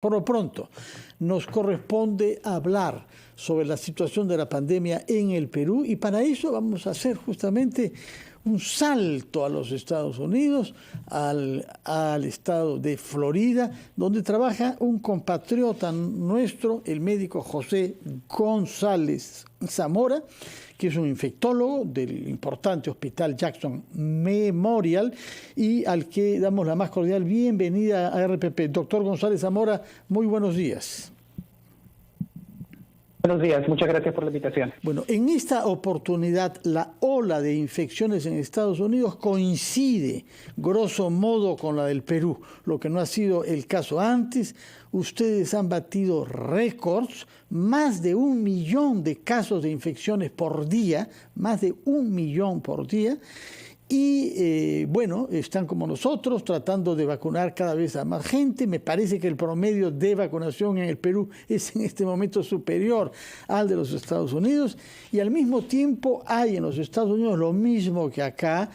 Por lo pronto, nos corresponde hablar sobre la situación de la pandemia en el Perú y para eso vamos a hacer justamente un salto a los Estados Unidos, al estado de Florida, donde trabaja un compatriota nuestro, el médico José González Zamora, que es un infectólogo del importante Hospital Jackson Memorial y al que damos la más cordial bienvenida a RPP. Doctor González Zamora, muy buenos días. Buenos días, muchas gracias por la invitación. Bueno, en esta oportunidad la ola de infecciones en Estados Unidos coincide, grosso modo, con la del Perú, lo que no ha sido el caso antes. Ustedes han batido récords, más de 1 millón de casos de infecciones por día, más de 1 millón por día. Y bueno, están como nosotros tratando de vacunar cada vez a más gente. Me parece que el promedio de vacunación en el Perú es en este momento superior al de los Estados Unidos. Y al mismo tiempo hay en los Estados Unidos lo mismo que acá,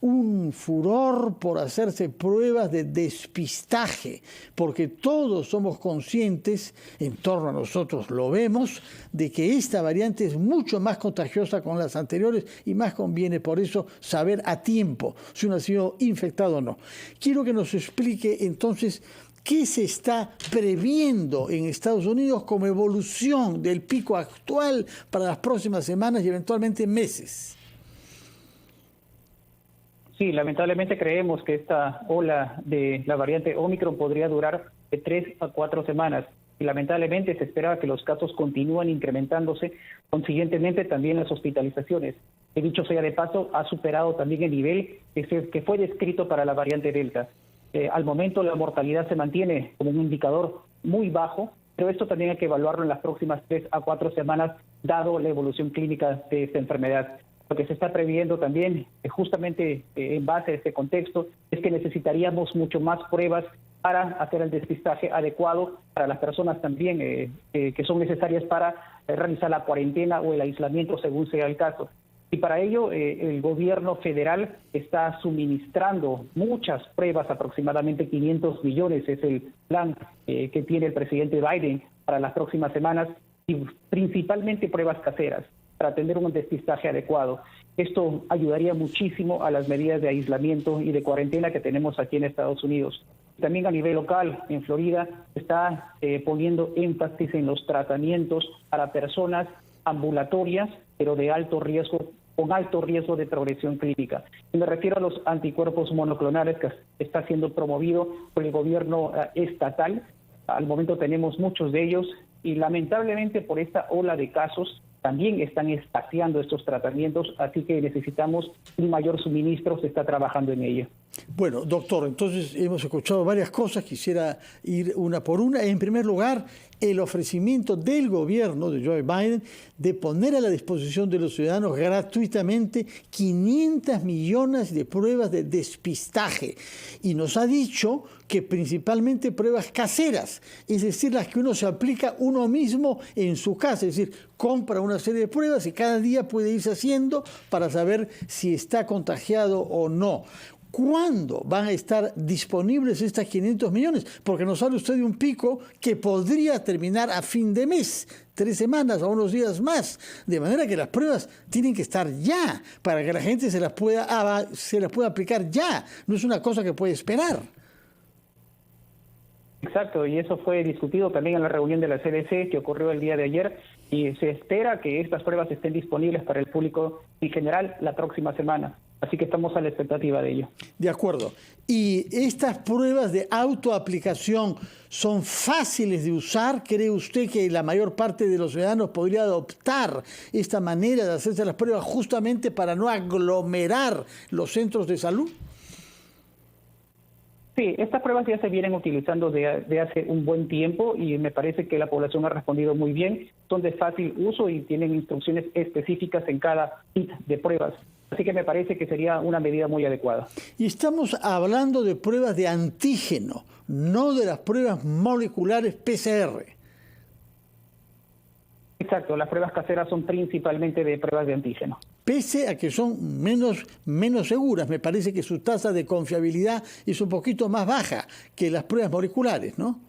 un furor por hacerse pruebas de despistaje, porque todos somos conscientes, en torno a nosotros lo vemos, de que esta variante es mucho más contagiosa con las anteriores y más conviene por eso saber a tiempo si uno ha sido infectado o no. Quiero que nos explique entonces qué se está previendo en Estados Unidos como evolución del pico actual para las próximas semanas y eventualmente meses. Sí, lamentablemente creemos que esta ola de la variante Omicron podría durar de 3 a 4 semanas. Y lamentablemente se espera que los casos continúen incrementándose, consiguientemente también las hospitalizaciones. Que dicho sea de paso, ha superado también el nivel que fue descrito para la variante Delta. Al momento la mortalidad se mantiene como un indicador muy bajo, pero esto también hay que evaluarlo en las próximas 3 a 4 semanas, dado la evolución clínica de esta enfermedad. Lo que se está previendo también, justamente en base a este contexto, es que necesitaríamos mucho más pruebas para hacer el despistaje adecuado para las personas también que son necesarias para realizar la cuarentena o el aislamiento según sea el caso. Y para ello el gobierno federal está suministrando muchas pruebas, aproximadamente 500 millones es el plan que tiene el presidente Biden para las próximas semanas, y principalmente pruebas caseras, para tener un despistaje adecuado. Esto ayudaría muchísimo a las medidas de aislamiento y de cuarentena que tenemos aquí en Estados Unidos. También a nivel local, en Florida, se está poniendo énfasis en los tratamientos para personas ambulatorias, pero de alto riesgo, con alto riesgo de progresión clínica. Y me refiero a los anticuerpos monoclonales que está siendo promovido por el gobierno estatal. Al momento tenemos muchos de ellos y lamentablemente por esta ola de casos también están escaseando estos tratamientos, así que necesitamos un mayor suministro, se está trabajando en ello. Bueno, doctor, entonces hemos escuchado varias cosas, quisiera ir una por una. En primer lugar, el ofrecimiento del gobierno de Joe Biden de poner a la disposición de los ciudadanos gratuitamente 500 millones de pruebas de despistaje. Y nos ha dicho que principalmente pruebas caseras, es decir, las que uno se aplica uno mismo en su casa, es decir, compra una serie de pruebas y cada día puede irse haciendo para saber si está contagiado o no. ¿Cuándo van a estar disponibles estas 500 millones? Porque nos habla usted de un pico que podría terminar a fin de mes, 3 semanas o unos días más. De manera que las pruebas tienen que estar ya, para que la gente se las pueda aplicar ya. No es una cosa que puede esperar. Exacto, y eso fue discutido también en la reunión de la CDC que ocurrió el día de ayer, y se espera que estas pruebas estén disponibles para el público en general la próxima semana. Así que estamos a la expectativa de ello. De acuerdo. ¿Y estas pruebas de autoaplicación son fáciles de usar? ¿Cree usted que la mayor parte de los ciudadanos podría adoptar esta manera de hacerse las pruebas justamente para no aglomerar los centros de salud? Sí, estas pruebas ya se vienen utilizando de hace un buen tiempo y me parece que la población ha respondido muy bien. Son de fácil uso y tienen instrucciones específicas en cada kit de pruebas. Así que me parece que sería una medida muy adecuada. Y estamos hablando de pruebas de antígeno, no de las pruebas moleculares PCR. Exacto, las pruebas caseras son principalmente de pruebas de antígeno. Pese a que son menos seguras, me parece que su tasa de confiabilidad es un poquito más baja que las pruebas moleculares, ¿no?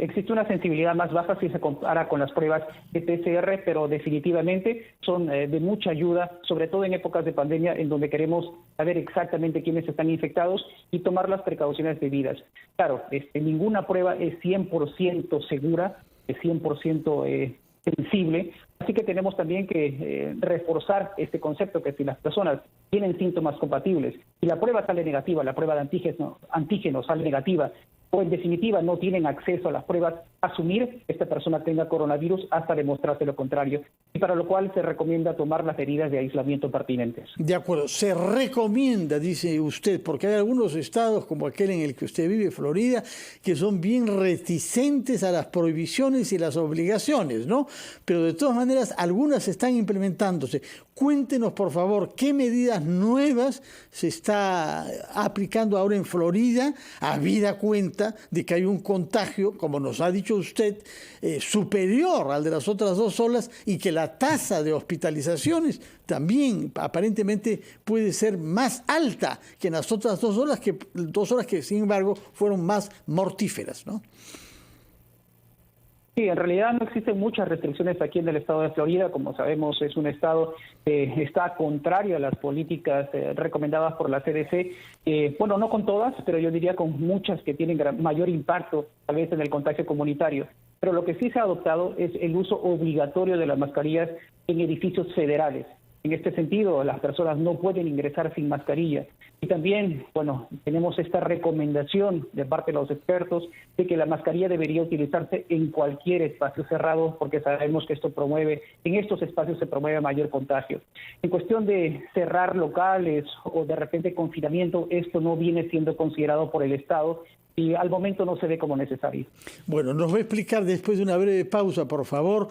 existe una sensibilidad más baja si se compara con las pruebas de PCR, pero definitivamente son de mucha ayuda, sobre todo en épocas de pandemia, en donde queremos saber exactamente quiénes están infectados y tomar las precauciones debidas. Claro, ninguna prueba es 100% segura, es 100% sensible, así que tenemos también que reforzar este concepto que si las personas tienen síntomas compatibles y la prueba sale negativa, la prueba de antígeno sale negativa, o en definitiva no tienen acceso a las pruebas, asumir que esta persona tenga coronavirus hasta demostrarse lo contrario, y para lo cual se recomienda tomar las medidas de aislamiento pertinentes. De acuerdo, se recomienda, dice usted, porque hay algunos estados como aquel en el que usted vive, Florida, que son bien reticentes a las prohibiciones y las obligaciones, ¿no? Pero de todas maneras, algunas están implementándose. Cuéntenos, por favor, qué medidas nuevas se está aplicando ahora en Florida, habida cuenta de que hay un contagio, como nos ha dicho usted, superior al de las otras dos olas y que la tasa de hospitalizaciones también aparentemente puede ser más alta que en las otras dos olas que sin embargo fueron más mortíferas, ¿no? Sí, en realidad no existen muchas restricciones aquí en el estado de Florida. Como sabemos, es un estado que está contrario a las políticas recomendadas por la CDC. Bueno, no con todas, pero yo diría con muchas que tienen mayor impacto, tal vez en el contagio comunitario. Pero lo que sí se ha adoptado es el uso obligatorio de las mascarillas en edificios federales. En este sentido, las personas no pueden ingresar sin mascarilla. Y también, bueno, tenemos esta recomendación de parte de los expertos de que la mascarilla debería utilizarse en cualquier espacio cerrado, porque sabemos que en estos espacios se promueve mayor contagio. En cuestión de cerrar locales o de repente confinamiento, esto no viene siendo considerado por el Estado y al momento no se ve como necesario. Bueno, nos va a explicar después de una breve pausa, por favor,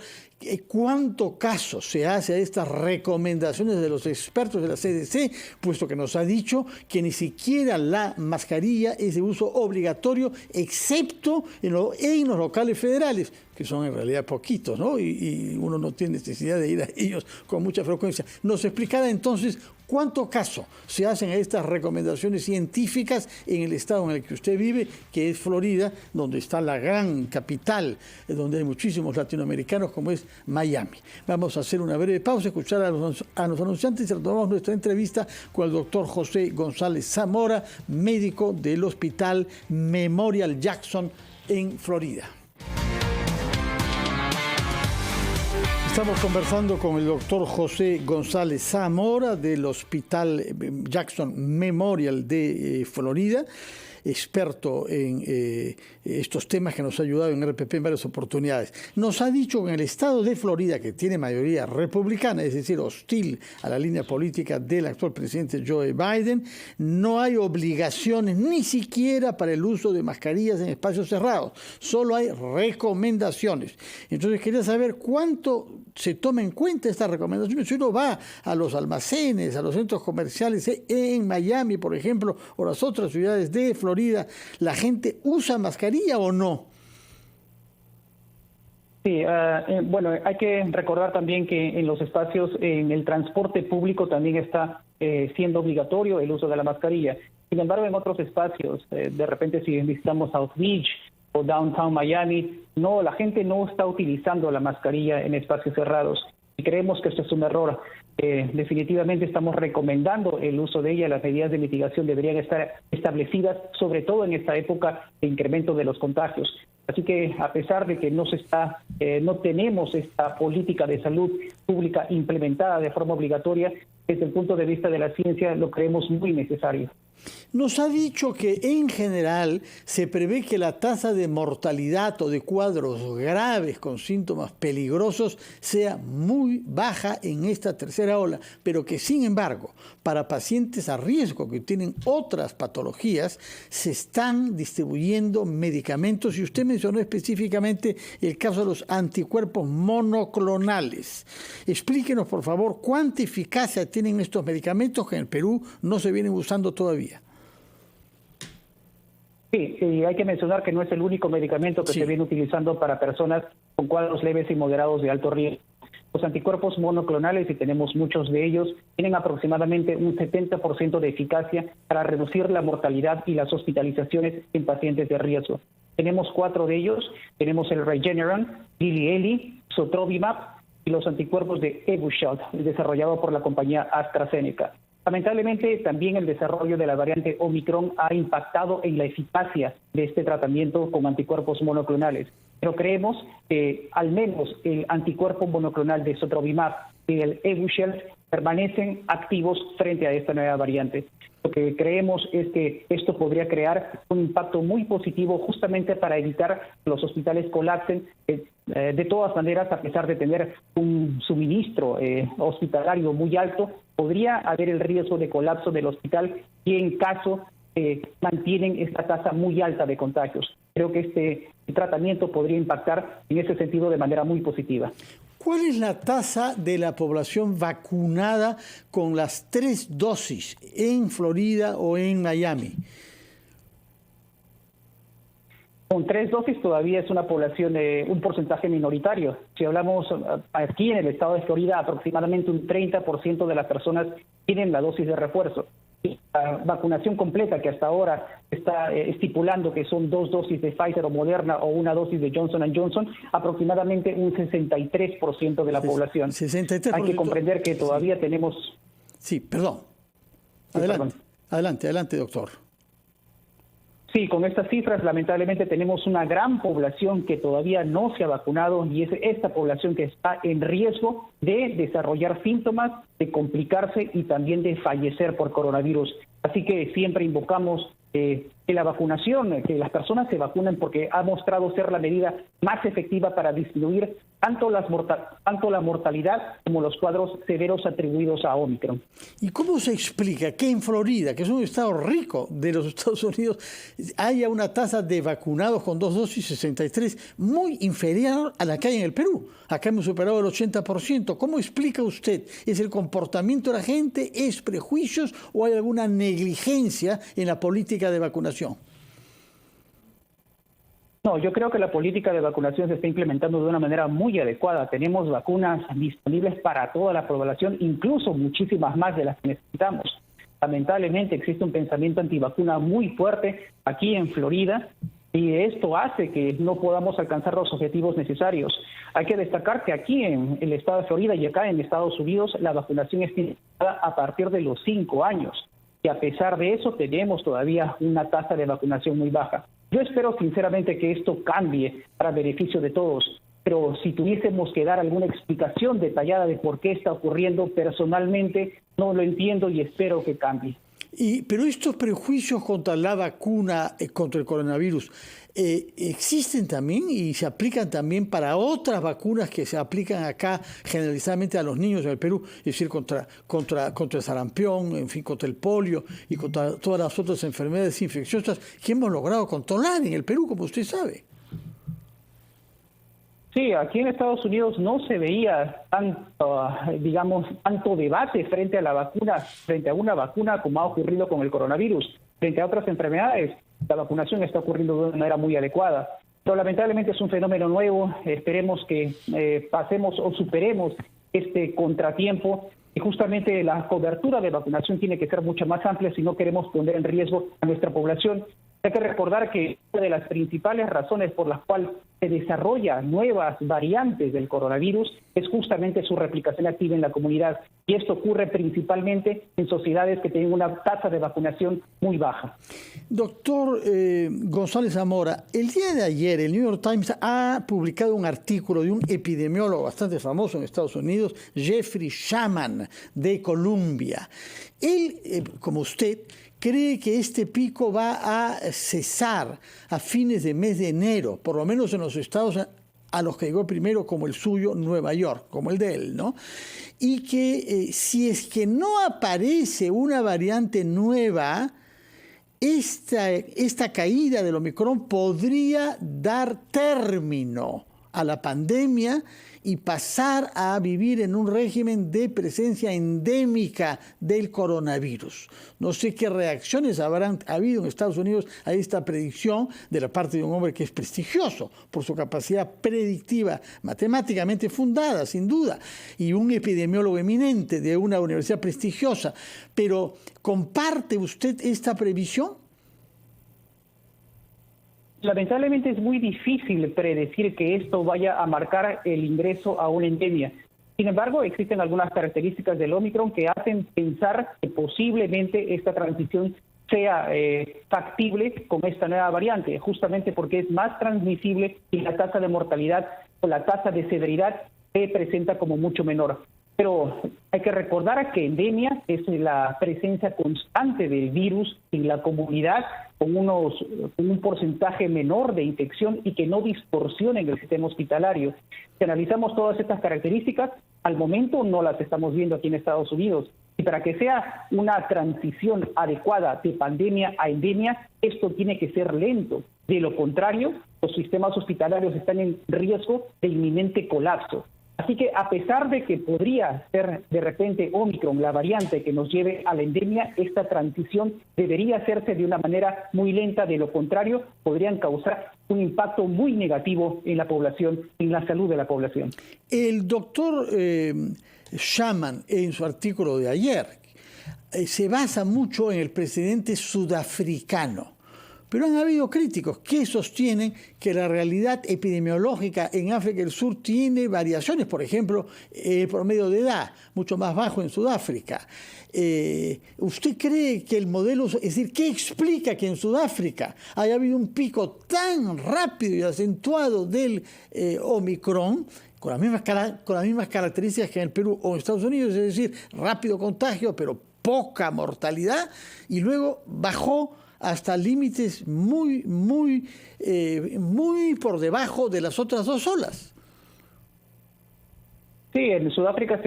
cuánto caso se hace a estas recomendaciones de los expertos de la CDC, puesto que nos ha dicho que ni siquiera la mascarilla es de uso obligatorio, excepto en los locales federales, que son en realidad poquitos, ¿no? Y uno no tiene necesidad de ir a ellos con mucha frecuencia. Nos explicará entonces cuánto caso se hacen a estas recomendaciones científicas en el estado en el que usted vive, que es Florida, donde está la gran capital, donde hay muchísimos latinoamericanos, como es Miami. Vamos a hacer una breve pausa, escuchar a los anunciantes y retomamos nuestra entrevista con el doctor José González Zamora, médico del Hospital Memorial Jackson en Florida. Estamos conversando con el doctor José González Zamora del Hospital Jackson Memorial de Florida, experto en estos temas que nos ha ayudado en RPP en varias oportunidades. Nos ha dicho que en el estado de Florida, que tiene mayoría republicana, es decir, hostil a la línea política del actual presidente Joe Biden, no hay obligaciones ni siquiera para el uso de mascarillas en espacios cerrados, solo hay recomendaciones. Entonces quería saber cuánto se toma en cuenta estas recomendaciones. Si uno va a los almacenes, a los centros comerciales en Miami, por ejemplo, o las otras ciudades de Florida, ¿la gente usa mascarilla o no? Sí, bueno, hay que recordar también que en los espacios, en el transporte público también está siendo obligatorio el uso de la mascarilla. Sin embargo, en otros espacios, de repente si visitamos South Beach o Downtown Miami, no, la gente no está utilizando la mascarilla en espacios cerrados y creemos que esto es un error. Definitivamente estamos recomendando el uso de ella. Las medidas de mitigación deberían estar establecidas, sobre todo en esta época de incremento de los contagios. Así que a pesar de que no tenemos esta política de salud pública implementada de forma obligatoria, desde el punto de vista de la ciencia lo creemos muy necesario. Nos ha dicho que en general se prevé que la tasa de mortalidad o de cuadros graves con síntomas peligrosos sea muy baja en esta tercera ola, pero que sin embargo, para pacientes a riesgo que tienen otras patologías, se están distribuyendo medicamentos, y usted mencionó específicamente el caso de los anticuerpos monoclonales. Explíquenos, por favor, cuánta eficacia tienen estos medicamentos que en el Perú no se vienen usando todavía. Sí, y hay que mencionar que no es el único medicamento que se viene utilizando para personas con cuadros leves y moderados de alto riesgo. Los anticuerpos monoclonales, y tenemos muchos de ellos, tienen aproximadamente un 70% de eficacia para reducir la mortalidad y las hospitalizaciones en pacientes de riesgo. Tenemos 4 de ellos. Tenemos el Regeneron, Lilly, Sotrovimab y los anticuerpos de Evusheld, desarrollado por la compañía AstraZeneca. Lamentablemente, también el desarrollo de la variante Omicron ha impactado en la eficacia de este tratamiento con anticuerpos monoclonales. Pero creemos que al menos el anticuerpo monoclonal de Sotrovimab y el Evusheld permanecen activos frente a esta nueva variante. Lo que creemos es que esto podría crear un impacto muy positivo justamente para evitar que los hospitales colapsen. De todas maneras, a pesar de tener un suministro hospitalario muy alto, podría haber el riesgo de colapso del hospital y en caso mantienen esta tasa muy alta de contagios. Creo que este tratamiento podría impactar en ese sentido de manera muy positiva. ¿Cuál es la tasa de la población vacunada con las 3 dosis en Florida o en Miami? Con 3 dosis todavía es una población de un porcentaje minoritario. Si hablamos aquí en el estado de Florida, aproximadamente un 30% de las personas tienen la dosis de refuerzo. Y la vacunación completa, que hasta ahora está estipulando que son 2 dosis de Pfizer o Moderna o una dosis de Johnson & Johnson, aproximadamente un 63% de la población. 63%. Hay que comprender que todavía tenemos... Sí, perdón. Adelante, doctor. Sí, con estas cifras lamentablemente tenemos una gran población que todavía no se ha vacunado y es esta población que está en riesgo de desarrollar síntomas, de complicarse y también de fallecer por coronavirus. Así que siempre invocamos que la vacunación, que las personas se vacunen porque ha mostrado ser la medida más efectiva para disminuir tanto la mortalidad como los cuadros severos atribuidos a Omicron. ¿Y cómo se explica que en Florida, que es un estado rico de los Estados Unidos, haya una tasa de vacunados con 2 dosis 63 muy inferior a la que hay en el Perú? Acá hemos superado el 80%. ¿Cómo explica usted? ¿Es el comportamiento de la gente? ¿Es prejuicios o hay alguna negligencia en la política de vacunación? No, yo creo que la política de vacunación se está implementando de una manera muy adecuada. Tenemos vacunas disponibles para toda la población, incluso muchísimas más de las que necesitamos. Lamentablemente existe un pensamiento antivacuna muy fuerte aquí en Florida y esto hace que no podamos alcanzar los objetivos necesarios. Hay que destacar que aquí en el estado de Florida y acá en Estados Unidos la vacunación es iniciada a partir de los 5 años. Y a pesar de eso tenemos todavía una tasa de vacunación muy baja. Yo espero sinceramente que esto cambie para beneficio de todos, pero si tuviésemos que dar alguna explicación detallada de por qué está ocurriendo, personalmente no lo entiendo y espero que cambie. Pero estos prejuicios contra la vacuna, contra el coronavirus, existen también y se aplican también para otras vacunas que se aplican acá generalizadamente a los niños en el Perú, es decir, contra el sarampión, en fin, contra el polio y contra todas las otras enfermedades infecciosas que hemos logrado controlar en el Perú, como usted sabe. Sí, aquí en Estados Unidos no se veía tanto debate frente a la vacuna, frente a una vacuna como ha ocurrido con el coronavirus. Frente a otras enfermedades, la vacunación está ocurriendo de una manera muy adecuada. Pero lamentablemente es un fenómeno nuevo. Esperemos que pasemos o superemos este contratiempo. Y justamente la cobertura de vacunación tiene que ser mucho más amplia si no queremos poner en riesgo a nuestra población. Hay que recordar que una de las principales razones por las cuales se desarrollan nuevas variantes del coronavirus es justamente su replicación activa en la comunidad. Y esto ocurre principalmente en sociedades que tienen una tasa de vacunación muy baja. Doctor González Zamora, el día de ayer el New York Times ha publicado un artículo de un epidemiólogo bastante famoso en Estados Unidos, Jeffrey Shaman, de Columbia. Él, como usted, cree que este pico va a cesar a fines de mes de enero, por lo menos en los estados a los que llegó primero, como el suyo, Nueva York, como el de él, ¿no? Y que si es que no aparece una variante nueva, esta caída del Omicron podría dar término a la pandemia y pasar a vivir en un régimen de presencia endémica del coronavirus. No sé qué reacciones habrán habido en Estados Unidos a esta predicción de la parte de un hombre que es prestigioso por su capacidad predictiva, matemáticamente fundada, sin duda, y un epidemiólogo eminente de una universidad prestigiosa. Pero, ¿comparte usted esta previsión? Lamentablemente es muy difícil predecir que esto vaya a marcar el ingreso a una endemia. Sin embargo, existen algunas características del Omicron que hacen pensar que posiblemente esta transición sea factible con esta nueva variante, justamente porque es más transmisible y la tasa de mortalidad o la tasa de severidad se presenta como mucho menor. Pero hay que recordar que endemia es la presencia constante del virus en la comunidad con un porcentaje menor de infección y que no distorsionen el sistema hospitalario. Si analizamos todas estas características, al momento no las estamos viendo aquí en Estados Unidos. Y para que sea una transición adecuada de pandemia a endemia, esto tiene que ser lento. De lo contrario, los sistemas hospitalarios están en riesgo de inminente colapso. Así que a pesar de que podría ser de repente Omicron la variante que nos lleve a la endemia, esta transición debería hacerse de una manera muy lenta. De lo contrario, podrían causar un impacto muy negativo en la población, en la salud de la población. El doctor Shaman, en su artículo de ayer, se basa mucho en el precedente sudafricano. Pero han habido críticos que sostienen que la realidad epidemiológica en África del Sur tiene variaciones. Por ejemplo, el promedio de edad, mucho más bajo en Sudáfrica. ¿Usted cree que el modelo, es decir, qué explica que en Sudáfrica haya habido un pico tan rápido y acentuado del Omicron, con las mismas características que en el Perú o en Estados Unidos, es decir, rápido contagio, pero poca mortalidad, y luego bajó hasta límites muy por debajo de las otras dos olas? Sí, en Sudáfrica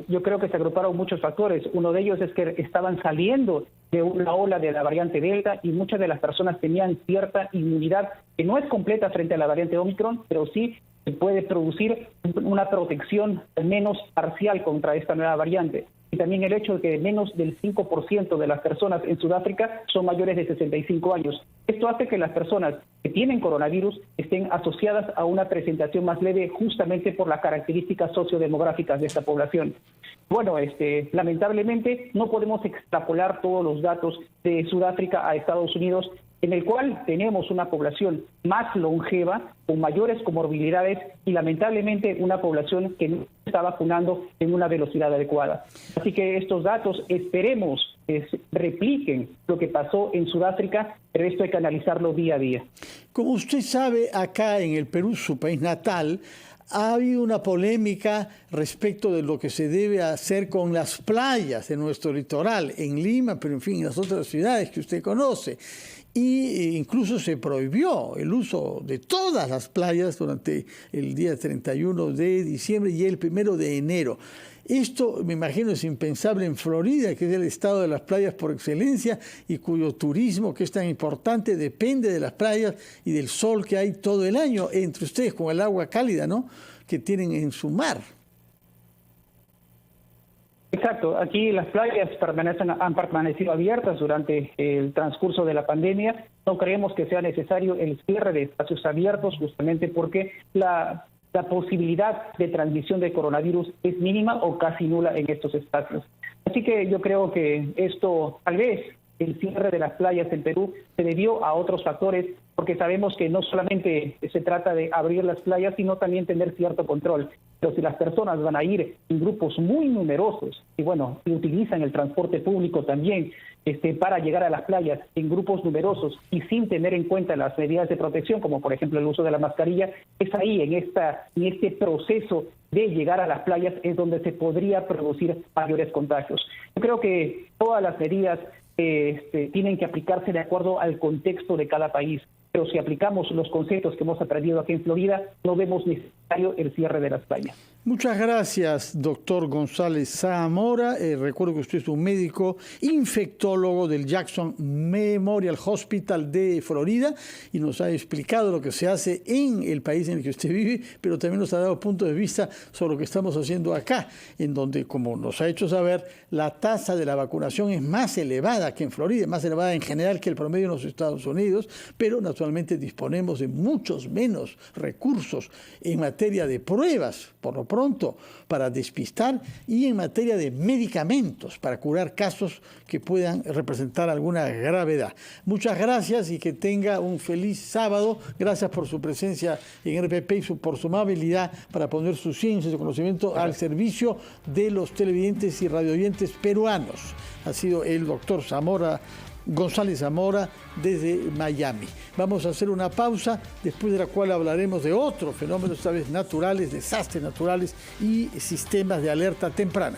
yo creo que se agruparon muchos factores. Uno de ellos es que estaban saliendo de una ola de la variante Delta y muchas de las personas tenían cierta inmunidad que no es completa frente a la variante Omicron, pero sí se puede producir una protección al menos parcial contra esta nueva variante. Y también el hecho de que menos del 5% de las personas en Sudáfrica son mayores de 65 años. Esto hace que las personas que tienen coronavirus estén asociadas a una presentación más leve justamente por las características sociodemográficas de esta población. Bueno, lamentablemente no podemos extrapolar todos los datos de Sudáfrica a Estados Unidos, en el cual tenemos una población más longeva, con mayores comorbilidades y lamentablemente una población que no está vacunando en una velocidad adecuada. Así que estos datos esperemos que repliquen lo que pasó en Sudáfrica, pero esto hay que analizarlo día a día. Como usted sabe, acá en el Perú, su país natal, ha habido una polémica respecto de lo que se debe hacer con las playas de nuestro litoral, en Lima, pero en fin, en las otras ciudades que usted conoce. Y incluso se prohibió el uso de todas las playas durante el día 31 de diciembre y el 1 de enero. Esto, me imagino, es impensable en Florida, que es el estado de las playas por excelencia y cuyo turismo, que es tan importante, depende de las playas y del sol que hay todo el año entre ustedes, con el agua cálida, ¿no?, que tienen en su mar. Exacto, aquí las playas han permanecido abiertas durante el transcurso de la pandemia. No creemos que sea necesario el cierre de espacios abiertos justamente porque la posibilidad de transmisión de coronavirus es mínima o casi nula en estos espacios. Así que yo creo que esto, tal vez el cierre de las playas en Perú se debió a otros factores, porque sabemos que no solamente se trata de abrir las playas, sino también tener cierto control. Pero si las personas van a ir en grupos muy numerosos y bueno, y utilizan el transporte público también para llegar a las playas en grupos numerosos y sin tener en cuenta las medidas de protección, como por ejemplo el uso de la mascarilla, es ahí en este proceso de llegar a las playas es donde se podría producir mayores contagios. Yo creo que todas las medidas tienen que aplicarse de acuerdo al contexto de cada país. Pero si aplicamos los conceptos que hemos aprendido aquí en Florida, no vemos necesario el cierre de las playas. Muchas gracias, doctor González Zamora. Recuerdo que usted es un médico infectólogo del Jackson Memorial Hospital de Florida y nos ha explicado lo que se hace en el país en el que usted vive, pero también nos ha dado punto de vista sobre lo que estamos haciendo acá, en donde, como nos ha hecho saber, la tasa de la vacunación es más elevada que en Florida, más elevada en general que el promedio en los Estados Unidos, pero naturalmente actualmente disponemos de muchos menos recursos en materia de pruebas, por lo pronto, para despistar, y en materia de medicamentos para curar casos que puedan representar alguna gravedad. Muchas gracias y que tenga un feliz sábado. Gracias por su presencia en RPP y por su amabilidad para poner su ciencia y su conocimiento al servicio de los televidentes y radioyentes peruanos. Ha sido el doctor González Zamora desde Miami. Vamos a hacer una pausa, después de la cual hablaremos de otros fenómenos, esta vez naturales, desastres naturales y sistemas de alerta temprana.